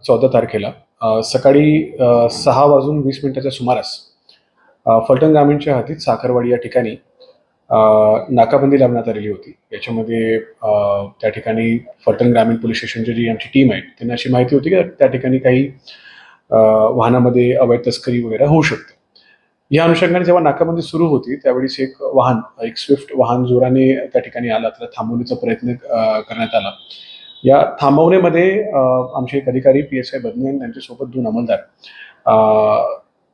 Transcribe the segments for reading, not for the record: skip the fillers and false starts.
14 तारखेला सकाळी 6:20 सुमारास फलटण ग्रामीणच्या हद्दीत साखरवाडी या ठिकाणी नाकाबंदी लावण्यात आलेली होती. याच्यामध्ये त्या ठिकाणी फलटण ग्रामीण पोलीस स्टेशनची जी आमची टीम आहे त्यांना अशी माहिती होती की त्या ठिकाणी काही वाहनामध्ये अवैध तस्करी वगैरे होऊ शकते. या अनुषंगाने जेव्हा नाकाबंदी सुरू होती त्यावेळेस एक स्विफ्ट वाहन जोराने त्या ठिकाणी आलं, त्याला थांबवण्याचा प्रयत्न करण्यात आला. या थांबवण्यामध्ये आमचे एक अधिकारी PSI बदने आणि त्यांच्यासोबत 2 अंमलदार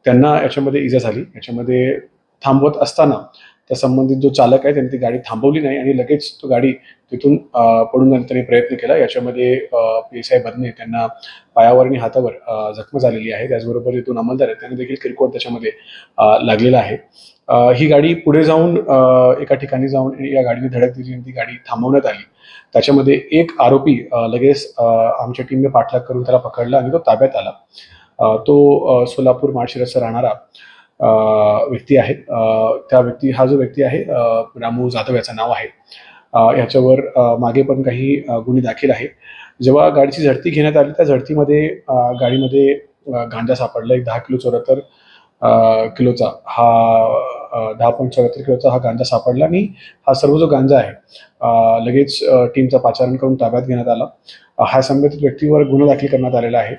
त्यांना याच्यामध्ये इजा झाली. याच्यामध्ये थांबवत असताना त्या संबंधित जो चालक आहे त्यांनी ती गाडी थांबवली नाही आणि लगेच तो गाडी तिथून पळून जाण्याचा प्रयत्न केला. याच्यामध्ये PSI बदने त्यांना पायावर आणि हातावर जखम झालेली आहे. त्याचबरोबर जे 2 अंमलदार आहेत त्यांना देखील किरकोळ त्याच्यामध्ये लागलेला आहे. ही गाडी पुढे जाऊन एका ठिकाणी जाऊन या गाडीने धडक दिली आणि ती गाडी थांबवण्यात आली. त्याच्यामध्ये एक आरोपी लगेच आमच्या टीमने पाठलाग करून त्याला पकडला आणि तो ताब्यात आला. तो सोलापूर माळशिरसचा राहणारा व्यक्ती आहे. हा जो व्यक्ती आहे रामू जाधव याचं नाव आहे. ह्याच्यावर मागे पण काही गुन्हे दाखल आहे. जेव्हा गाडीची झडती घेण्यात आली त्या झडतीमध्ये गाडीमध्ये गांजा सापडला. एक 10 किलोचा हा 10.74 किलोचा हा गांजा सापडला आणि हा सर्व जो गांजा आहे लगेच टीमचा पाचारण करून ताब्यात घेण्यात आला. हा संबंधित व्यक्तीवर गुन्हा दाखल करण्यात आलेला आहे.